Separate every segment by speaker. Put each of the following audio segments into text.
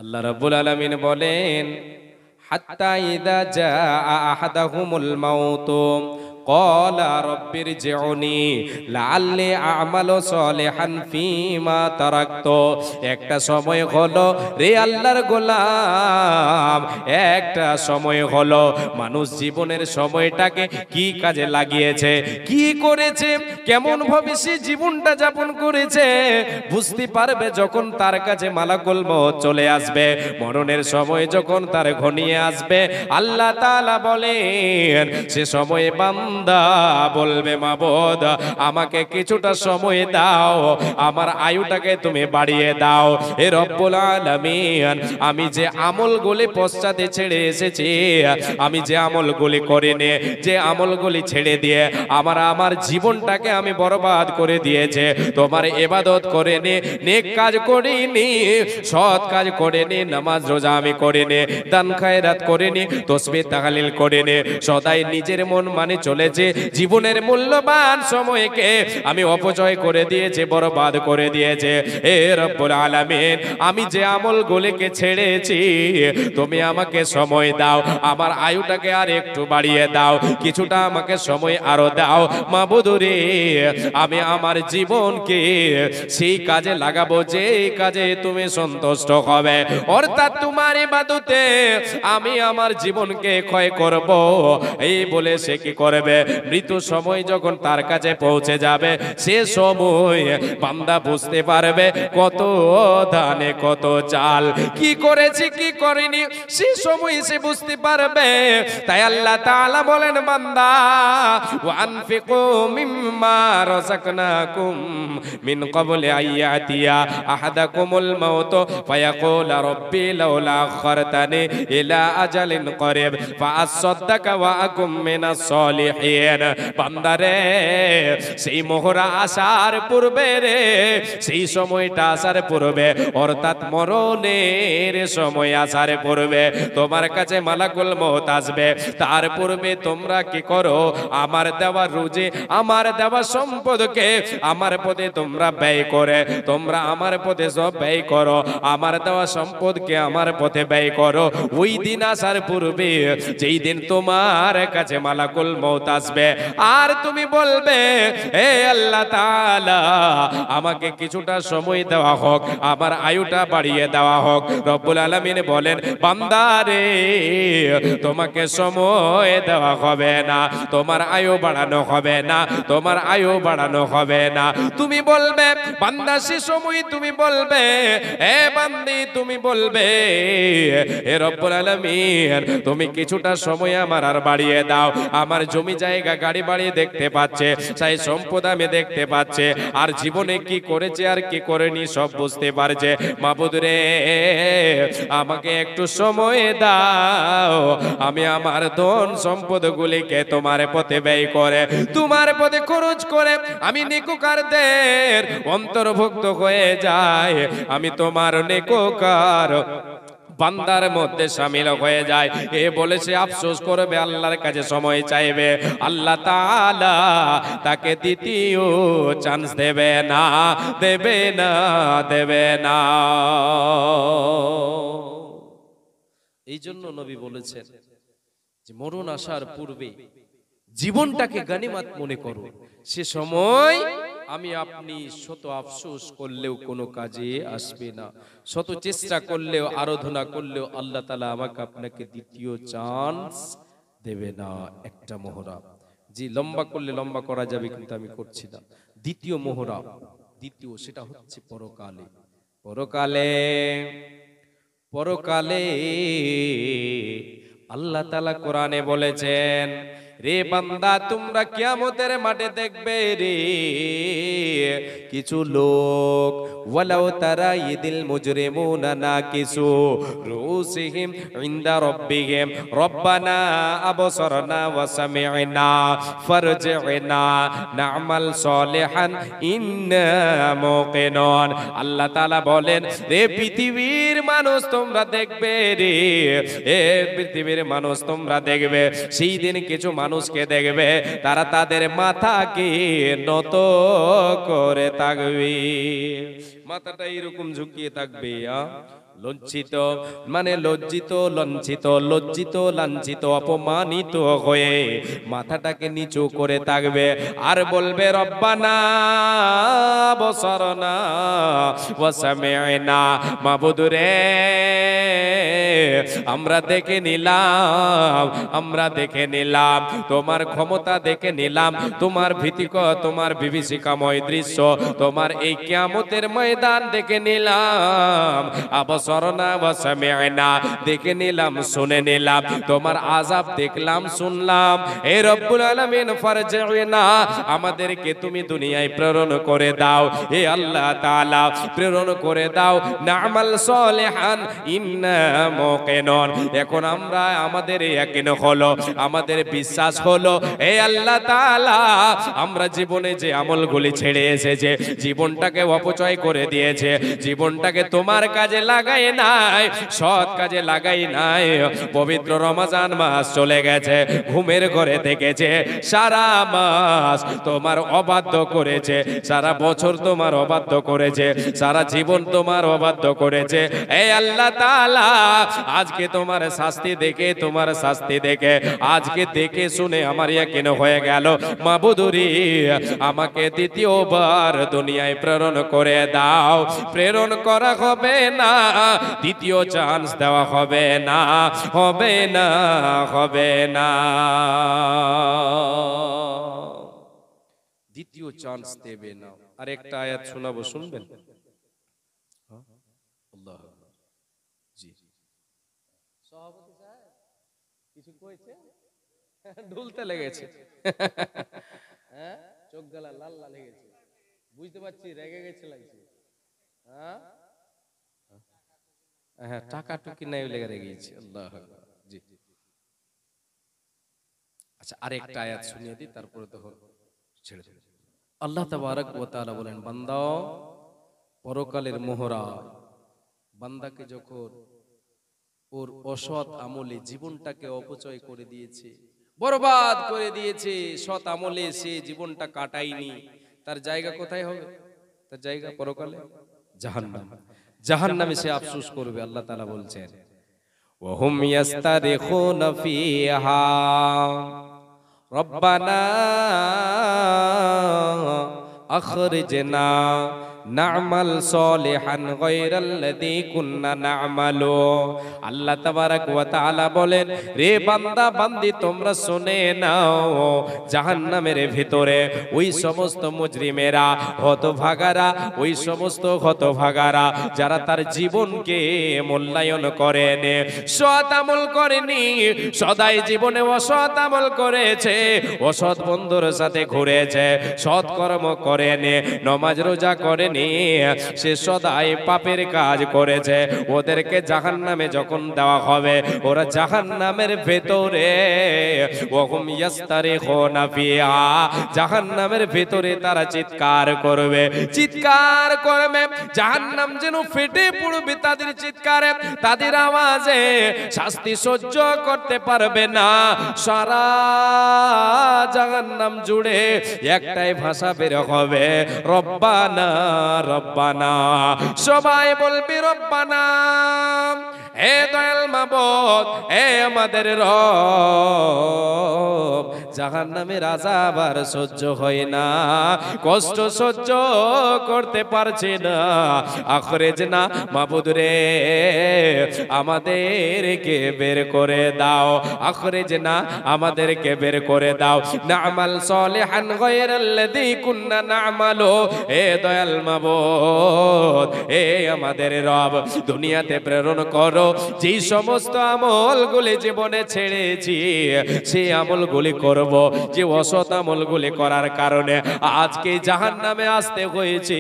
Speaker 1: আল্লাহ রাব্বুল আলামিন বলেন, হাত্তা ইযা জাআ আহাদাহুমুল মাউত ক্বালা রাব্বিরজিউনি লাআল্লি আ'মালু সলিহান ফীমা তারাকতু। একটা সময় হলো রে আল্লাহর গোলাম, একটা সময় হলো মানুষ জীবনের সময়টাকে কি কাজে লাগিয়েছে, কি করেছে, কেমন ভাবে সে জীবনটা যাপন করেছে বুঝতে পারবে যখন তার কাছে মালাকুল মউত চলে আসবে। মরণের সময় যখন তার ঘনিয়ে আসবে, আল্লাহ তাআলা বলেন সে সময় বান্দা বলবে, মাবুদ আমাকে কিছুটা সময় দাও, আমার আয়ুটাকে তুমি বাড়িয়ে দাও। হে রব্বুল আলামিন, আমি যে আমলগুলি পশ্চাতে ছেড়ে এসেছি, আমি যে আমলগুলি করিনি, যে আমলগুলি ছেড়ে দিয়ে আমার জীবনটাকে আমি বরবাদ করে দিয়েছে, তোমার ইবাদত করিনি, নেক কাজ করিনি, সৎ কাজ করিনি, নামাজ রোজা আমি করিনি, দান খায়রাত করিনি, তাসবিহ তাহলিল করিনি, সদাই নিজের মন মানে চলেছে, জীবনের মূল্যবান সময়কে আমি অপচয় করে দিয়েছি, বরবাদ করে দিয়েছে। হে রব্বুল আলামিন, আমি যে আমলগুলিকে ছেড়েছি তুমি আমাকে সময় দাও, আমার আয়ুটাকে আর একটু বাড়িয়ে দাও, কিছুটা আমাকে সময় আরো দাও। মাবুদ রে, আমি আমার জীবনকে সেই কাজে লাগাবো যে কাজে তুমি সন্তুষ্ট হবে, অর্থাৎ তোমার ইবাদতে আমি আমার জীবনকে ক্ষয় করব। এই বলে সে কি করবে, মৃত্যু সময় যখন তার কাছে পৌঁছে যাবে, সে সময় বান্দা বুঝতে পারবে কত ধানে কত চাল, কি করেছি কি করিনি, সে সময় সে বুঝতে পারবে। তাই আল্লাহ তাআলা বলেন, বান্দা ওয়ানফিকু মিম্মা রাযাকনাকুম মিন ক্বাবলি আইয়াতিয়া আহাদাকুমুল মাউত ফায়াকুল রাব্বি লাউলা আখখারতানি ইলা আজালিন করিব ফাআসাদদাকা ওয়া আকুম মিনাস সলিহিন। বান্দারে, সেই মোহরা আসার পূর্বে রে, সেই সময়টা আসার পূর্বে, অর্থাৎ মরণের সময় আসার পূর্বে তোমার কাছে মালাকুল মউত আসবে, তার পূর্বে তোমরা কি করো, আমার দেওয়া রুজি, আমার দেওয়া সম্পদকে আমার পথে তোমরা ব্যয় করে, তোমরা আমার পথে সব ব্যয় করো, আমার দেওয়া সম্পদকে আমার পথে ব্যয় করো। ওই দিন আসার পূর্বে, যেই দিন তোমার কাছে মালাকুল মউত আসবে, আর তুমি বলবে, হে আল্লাহ তাআলা আমাকে কিছুটা সময় দেওয়া হোক, আমার আয়ুটা বাড়িয়ে দেওয়া হোক। রব্বুল আলামিন বলেন, বান্দা রে, তোমাকে সময় দেওয়া হবে না, তোমার আয়ু বাড়ানো হবে না, তোমার আয়ু বাড়ানো হবে না। তুমি বলবে বান্দা, সে সময় তুমি বলবে, হে বান্দি তুমি বলবে, হে রব্বুল আলামিন তুমি কিছুটা সময় আমার আর বাড়িয়ে দাও, আমার জমি জায়গা গাড়ি বাড়ি দেখতে পাচ্ছে, সেই সম্পদ আমি দেখতে পাচ্ছে, আর জীবনে কি করেছে আর কি করেনি সব বুঝতে পারছে। মাবুদ রে, আমাকে একটু সময় দাও, আমি আমার ধন সম্পদগুলিকে তোমার পথে ব্যয় করে, তোমার পথে খরচ করে আমি নেককারদের অন্তর্ভুক্ত হয়ে যায়, আমি তোমার নেককার বান্দার মধ্যে শামিল হয়ে যায়। এ বলেছে আফসোস করবে, আল্লাহর কাছে সময় চাইবে, আল্লাহ তাআলা তাকে দ্বিতীয় চান্স দেবে না, দেবে না, দেবে না। এই জন্য নবী বলেছেন যে মরণ আসার পূর্বে জীবনটাকে গনিমত মনে করো, সে সময় আমি আপনি শত আফসোস করলেও কোনো কাজে আসবে না, শত চেষ্টা করলেও আরাধনা করলেও আল্লাহ তাআলা আমাকে আপনাকে দ্বিতীয় চান্স দেবে না। একটা মোহরা, জি লম্বা করলে লম্বা করা যাবে, কিন্তু আমি করছি না। দ্বিতীয় মোহরা, দ্বিতীয়, সেটা হচ্ছে পরকালে। পরকালে, পরকালে আল্লাহ তাআলা কোরআনে বলেছেন, রে বান্দা তোমরা কিয়ামতের মাঠে দেখবে রে কিছু লোক, ওয়ালাউ তারা ইদিল মুজরিমুনা নাকিসু রুসিহিম ইনদা রাব্বিহিম রব্বানা আবসারনা ওয়া সামি'না ফারজি'না না'মাল সলিহান ইন্না মুকিনুন। আল্লাহ তাআলা বলেন, রে পৃথিবীর মানুষ তোমরা দেখবে রে, এ পৃথিবীর মানুষ তোমরা দেখবে, সেই দিন কিছু মানুষকে দেখবে তারা তাদের মাথাকে নত করে থাকবে, মাথাটা এরকম ঝুঁকিয়ে থাকবে, লজ্জিত মানে লজ্জিত লাঞ্ছিত, লজ্জিত লাঞ্ছিত অপমানিত হয়ে মাথাটাকে নিচু করে থাকবে আর বলবে রব্বানা বসরনা ওয়া সামি'না, মাবুদ রে আমরা দেখে নিলাম, আমরা দেখে নিলাম, তোমার ক্ষমতা দেখে নিলাম, তোমার তোমার বিভীষিকাময় দৃশ্য, তোমার এই কিয়ামতের ময়দান দেখে নিলাম। আবসরনা ওয়া সামি'না, দেখে নিলাম, শুনে নিলাম, তোমার আযাব দেখলাম, শুনলাম। হে রব্বুল আলামিন ফারজি'না, আমাদেরকে তুমি দুনিয়ায় প্রেরণ করে দাও। হে আল্লাহ তাআলা প্রেরণ করে দাও। না'মাল সলিহান ইন্না মুকিনুন, এখন আমরা আমাদের ইয়াকিন হলো, আমাদের বিশ্বাস হলো, হে আল্লাহ তাআলা আমরা জীবনে যে আমলগুলি ছেড়ে এসেছে, জীবনটাকে অপচয় করে দিয়েছে, জীবনটাকে তোমার কাজে লাগাই নাই, সৎ কাজে লাগাই নাই। পবিত্র রমজান মাস চলে গেছে, ঘুমের ঘরে থেকেছে, সারা মাস তোমার অবাধ্য করেছে, সারা বছর তোমার অবাধ্য করেছে, সারা জীবন তোমার অবাধ্য করেছে। এই আল্লাহ তাআলা আজকে তোমার শাস্তি দেখে, তোমার শাস্তি দেখে আজকে দেখে শুনে আমার ইয়াকিন হয়ে গেল, মাবুদুরি আমাকে দ্বিতীয়বার দুনিয়ায় প্রেরণ করে দাও। প্রেরণ করা হবে না, দ্বিতীয় চান্স দেওয়া হবে না, হবে না, হবে না, দ্বিতীয় চান্স দেবে না। আর একটা আয়াত শোনাবো, শুনবেন? আল্লাহ জি সভাপতি সাহেব কিছু কইছে, ঢুলতে লেগেছে, হ্যাঁ চোখ গলা লাল লাল হয়ে গেছে, বুঝতে পারছি রেগে গেছে লাগছে। হ্যাঁ হ্যাঁ টাকা টুকি নাই লেগে রেগেছে। আল্লাহ জি আচ্ছা আরেকটা আয়াত শুনিয়ে দিই, তারপরে তো ছেড়ে দেব। আল্লাহ তাবারক ওয়া তাআলা বলেন, বান্দা পরকালের মোহরা, বান্দাকে যখন ওর অসৎ আমলে জীবনটাকে অপচয় করে দিয়েছে, বরবাদ করে দিয়েছে, সৎ আমলে সে জীবনটা কাটায়নি, তার জায়গা কোথায় হবে? তার জায়গা পরকালে জাহান্নাম। জাহান্নামে সে আফসোস করবে। আল্লাহ তাআলা বলছেন, ওয়া হুম ইয়াস্তারিখুনা ফিহা রব্বানা আখরিজনা না'মাল সলিহান গায়রাল্লাযী কুননা না'মালু। আল্লাহ তাবারাক ওয়া তাআলা বলেন, রে বান্দা বান্দি তোমরা শুনে নাও, জাহান্নামের ভিতরে ওই সমস্ত মুজরিমেরা, হতভাগারা, ওই সমস্ত হতভাগারা যারা তার জীবনকে মূল্যায়ন করেন, সৎ আমল করেনি, সদাই জীবনে অসৎ আমল করেছে, অসৎ বন্ধুর সাথে ঘুরেছে, সৎ কর্ম করেনি, নামাজ রোজা করেনি, সে সদাই পাপের কাজ করেছে, ওদেরকে জাহান্নামে যখন দেওয়া হবে, ওরা জাহান্নামের ভেতরে ওহুম ইয়াস্তারিখুনা ফিহা, জাহান্নামের ভেতরে তারা চিৎকার করবে, চিৎকার করবে, জাহান্নাম যেন ফেটে পড়বে তাদের চিৎকারে, তাদের আওয়াজে, শাস্তি সহ্য করতে পারবে না। সারা জাহান্নাম জুড়ে একটাই ভাষা বের হবে, রব্বানা রব্বানা। সবাই বলবে রব্বানা, হে দয়াল মাবুদ, হে আমাদের রব, জাহান্নামের আযাব আর সহ্য হয় না, কষ্ট সহ্য করতে পারছি না, আখরিজনা, মাবুদ রে আমাদেরকে বের করে দাও, আখরিজনা আমাদেরকে বের করে দাও, না'মাল সলিহান গায়রাল্লাযী কুননা না'মালু। হে দয়াল মাবুদ, হে আমাদের রব, দুনিয়াতে প্রেরণ করো, যেই সমস্ত আমলগুলি জীবনে ছেড়েছি সেই আমলগুলি করব, যে অসৎ আমলগুলি করার কারণে আজকে জাহান্নামে আসতে হয়েছে,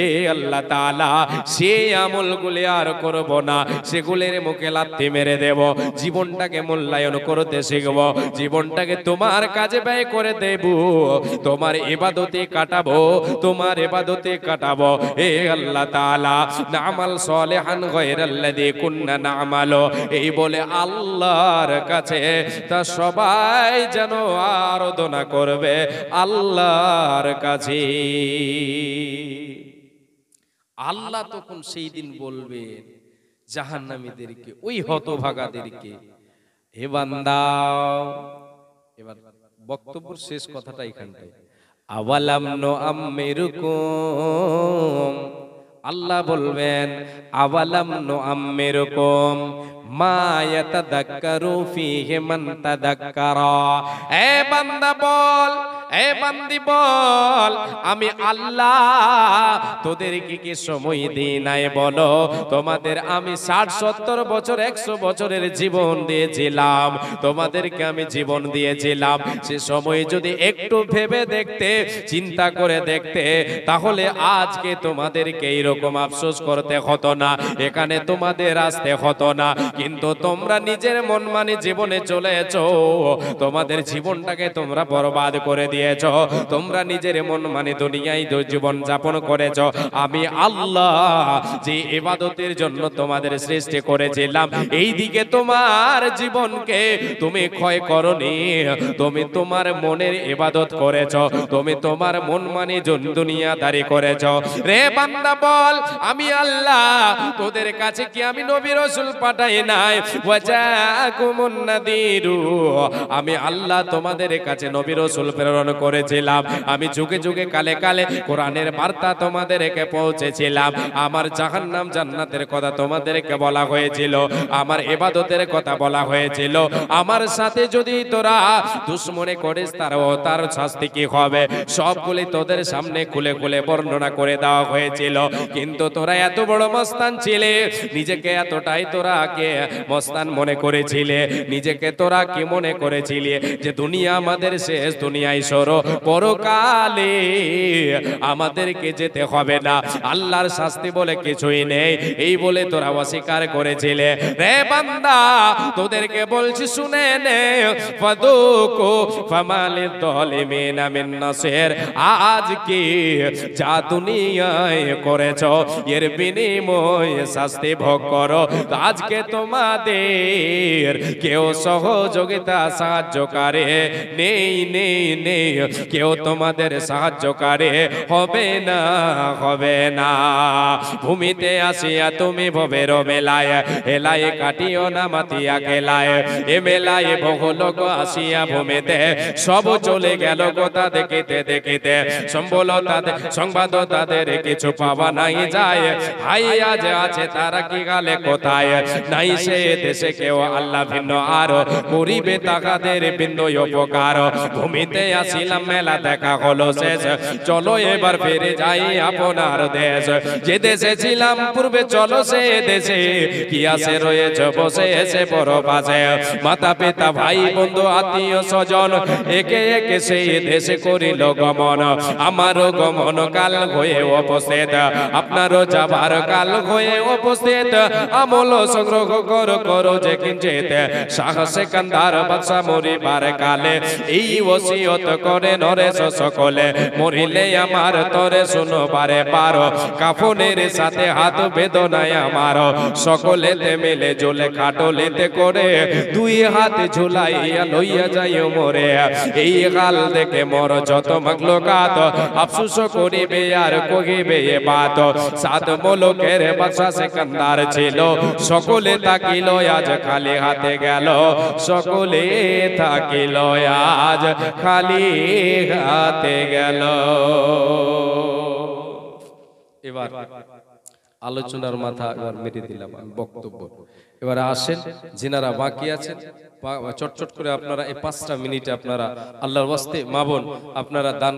Speaker 1: এ আল্লাহ তাআলা সেই আমলগুলি আর করব না, সেগুলির মুখে লাথি মেরে দেব, জীবনটাকে মূল্যায়ন করতে শিখব, জীবনটাকে তোমার কাজে ব্যয় করে দেব, তোমার ইবাদতে কাটাবো, তোমার ইবাদতে কাটাবো। এ আল্লাহ তাআলা না'মাল সলিহান গায়রাল্লাযী কুননা না'মালু, এই বলে আল্লাহর কাছে তা সবাই যেন আরাধনা করবে আল্লাহর কাছে। আল্লাহ তখন সেই দিন বলবেন, জাহান্নামীদেরকে, ওই হতভাগাদেরকে। হে বান্দা, এবার বক্তব্যের শেষ কথাটা এখানটায়, আওয়ালাম নুআম্মিরুকুম, আল্লাহ বলবেন আওয়ালাম নুআম্মিরুকুম মা ইয়াতাযাক্কারু ফীহি মান তাযাক্কারা। এ বান্দা বল, এ বান্দি বল, আমি আল্লাহ তোদেরকে কি সময় দিই নাই? বলো, তোমাদের আমি 60-70 বছর 100 বছরের জীবন দিয়েছিলাম, তোমাদেরকে আমি জীবন দিয়েছিলাম। সে সময় যদি একটু ভেবে দেখতে, চিন্তা করে দেখতে, তাহলে আজকে তোমাদেরকে এইরকম আফসোস করতে হতো না, এখানে তোমাদের আসতে হতো না। কিন্তু তোমরা নিজের মন মানি জীবনে চলেছো, তোমাদের জীবনটাকে তোমরা বরবাদ করে দিয়েছো, তোমরা নিজের মন মানি দুনিয়ায় জীবন যাপন করেছো। আমি আল্লাহ যে ইবাদতের জন্য তোমাদের সৃষ্টি করেছিলাম, এই দিকে তোমার জীবনকে তুমি ক্ষয় করনি, তুমি তোমার মনের ইবাদত করেছো, তুমি তোমার মন মানি দুনিয়াদারি করেছো। রে বান্দা বল, আমি আল্লাহ তোদের কাছে কি আমি নবী রাসূল পাঠাই নাই? ওয়াজাকুমুন নাযীরু, আমি আল্লাহ তোমাদের কাছে নবী রাসূল প্রেরণ করেছিলাম। আমি যুগে যুগে কালে কালে কোরআনের বার্তা তোমাদেরকে পৌঁছেছিলাম। আমার জাহান্নাম জান্নাতের কথা তোমাদেরকে বলা হয়েছিল, আমার ইবাদতের কথা বলা হয়েছিল। আমার সাথে যদি তোরা দুশমনি করিস, তার শাস্তি কি হবে সবগুলি তোদের সামনে খুলে খুলে বর্ণনা করে দেওয়া হয়েছিল। কিন্তু তোরা এত বড় মস্তান ছিলে, নিজেকে এতটাই তোরা কে মস্তান মনে করেছিলে, নিজেকে তোরা কি মনে করেছিলে যে দুনিয়া আমাদের শেষ, দুনিয়ায় সরো, পরকালে আমাদেরকে যেতে হবে না, আল্লাহর শাস্তি বলে কিছুই নেই, এই বলে তোরা অস্বীকার করেছিলে। রে বান্দা, তোদেরকে বলছি শুনে নে, ফাদুকু ফামালিদ যালিমিনা মিন নাসির, আজ কি যা দুনিয়ায় করেছো এর বিনিময়ে শাস্তি ভোগ করো। আজকে তোমাদের কেউ সহযোগিতা সাহায্যকারী নেই, নেই, নেই, কেউ তোমাদের সাহায্যকারী হবে না, হবে না। ভূমিতে আসিয়া তুমি ভবের মেলায়, হেলায় কাটিও না মাতিয়া খেলায়, এ মেলায় বহু লোক আসিয়া ভূমিতে, সব চলে গেল কথা দেখিতে দেখিতে, সম্বল তাদের সংবাদ তাদের কিছু পাওয়া নাই যায়। হাই আজ আছে তারা কি গালে কোথায়, নাই সে দেশে কেউ আল্লাহ ভিন্ন আর করিবে তাহাদের বিন্দু উপকার। ভূমিতে আসিলাম মেলা দেখা হলো শেষ, চলো এবার ফিরে যাই আপনার দেশ। যে দেশে ছিলাম পূর্বে চলো সে দেশে, কি আসে রয়েছে বসে এসে বড় পাশে, মাতা পিতা ভাই বন্ধু আত্মীয় স্বজন একে একে সেই দেশে করিল গমন। আমারও গমন কাল হয়ে উপস্থিত, আপনারও যাবার কাল হয়ে উপস্থিত। আমল সংগ্রহ করো যে কিঞ্চিত, শাহ সেকান্দার বাদশা মরিবার কালে এই ওসিয়ত করে নরেশ সকলে, মরিলে আমার তরে শুনবারে পারো, কাফনের সাথে হাত বেদনায় আমার, সকলেতে মিলে জলে খাটলেতে করে, দুই হাত ঝুলাইয়া লইয়া যাইও মোরে। এই গাল দেখে মোর যত মাগলুকাত, আফসোস করিবে আর কহিবে এ বাত। সাত মুলুকের বাদশা সেকান্দার ছিল, সকলে থাকিল আজ খালি হাতে গেল, সকলে থাকিল আজ খালি হাতে গেল। এবার আলোচনার মাথা এবার মেরে দিলাম আমি বক্তব্য। এবারে আসেন যিনারা বাকি আছেন, চটচট করে আপনারা এই 5টা মিনিটে আপনারা আল্লাহর ওয়াস্তে মা বোন আপনারা দান